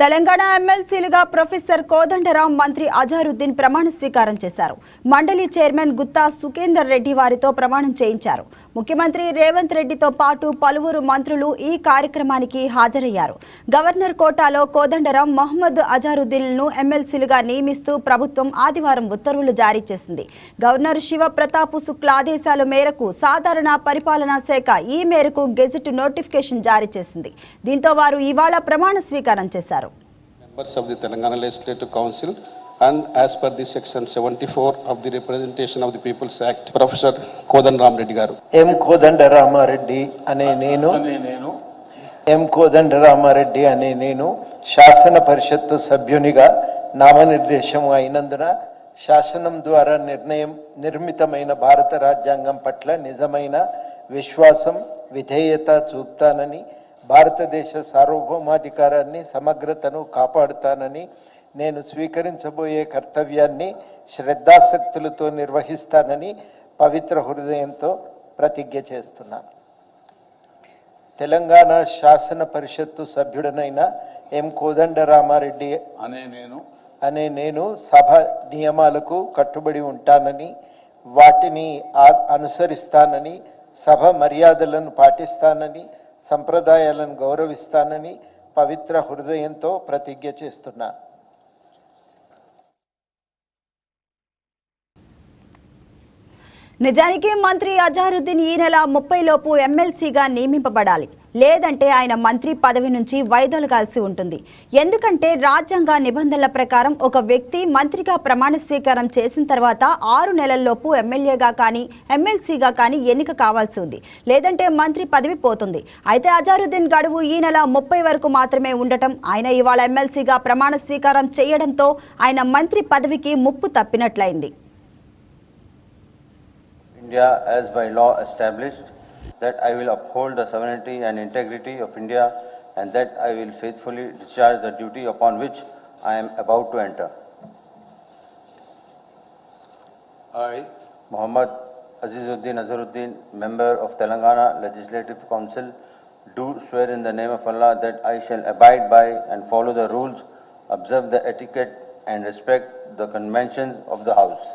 Telangana ఎమ్మెల్సీలుగా professor Kodandaram, మంత్రి అజారుద్దీన్ ప్రమాణ స్వీకారం చేశారు. మండలి చైర్మన్ గుత్తా సుఖేందర్ రెడ్డి వారితో ప్రమాణం చేయించారు. ముఖ్యమంత్రి రేవంత్ రెడ్డితో పాటు పలువురు మంత్రులు ఈ కార్యక్రమానికి హాజరయ్యారు. గవర్నర్ కోటాలో కోదండరాం, మహమ్మద్ అజారుద్దీన్లను ఎమ్మెల్సీలుగా నియమిస్తూ ప్రభుత్వం ఆదివారం ఉత్తర్వులు జారీ చేసింది. గవర్నర్ శివప్రతాప్ శుక్లా ఆదేశాల మేరకు సాధారణ పరిపాలనా శాఖ ఈ మేరకు గెజిట్ నోటిఫికేషన్ జారీ చేసింది. దీంతో వారు ఇవాళ ప్రమాణ స్వీకారం చేశారు. Members of the Telangana Legislative Council and as per the section 74 of the Representation of the People's Act, Professor Kodandaram Reddy garu. M. Kodandaramareddy ane nenu M. Kodandaramareddy ane nenu శాసన పరిషత్తు సభ్యునిగా నామనిర్దేశం అయినందున శాసనం ద్వారా నిర్మితమైన భారత రాజ్యాంగం పట్ల నిజమైన విశ్వాసం, విధేయత చూపుతానని, భారతదేశ సార్వభౌమాధికారాన్ని, సమగ్రతను కాపాడుతానని, నేను స్వీకరించబోయే కర్తవ్యాన్ని శ్రద్ధాసక్తులతో నిర్వహిస్తానని పవిత్ర హృదయంతో ప్రతిజ్ఞ చేస్తున్నాను. తెలంగాణ శాసన పరిషత్తు సభ్యుడనైన ఎం. కోదండరామారెడ్డి అనే నేను సభ నియమాలకు కట్టుబడి ఉంటానని, వాటిని అనుసరిస్తానని, సభ మర్యాదలను పాటిస్తానని, సంప్రదాయాలను గౌరవిస్తానని పవిత్ర హృదయంతో ప్రతిజ్ఞ చేస్తున్నాను. నిజానికి మంత్రి అజారుద్దీన్ ఈ నెల 30 లోపు ఎమ్మెల్సీగా నియమింపబడాలి. లేదంటే ఆయన మంత్రి పదవి నుంచి వైదొలగాల్సి ఉంటుంది. ఎందుకంటే రాజ్యాంగ నిబంధనల ప్రకారం ఒక వ్యక్తి మంత్రిగా ప్రమాణ స్వీకారం చేసిన తర్వాత 6 నెలల్లోపు ఎమ్మెల్యేగా కానీ ఎమ్మెల్సీగా కానీ ఎన్నిక కావాల్సి ఉంది. లేదంటే మంత్రి పదవి పోతుంది. అయితే అజారుద్దీన్ గడువు ఈ నెల 30 వరకు మాత్రమే ఉండటం, ఆయన ఇవాళ ఎమ్మెల్సీగా ప్రమాణ స్వీకారం చేయడంతో ఆయన మంత్రి పదవికి ముప్పు తప్పినట్లయింది. India as by law established that I will uphold the sovereignty and integrity of India and that I will faithfully discharge the duty upon which I am about to enter. I, Muhammad Azizuddin Azharuddin, member of Telangana Legislative Council, do swear in the name of Allah that I shall abide by and follow the rules, observe the etiquette and respect the conventions of the House.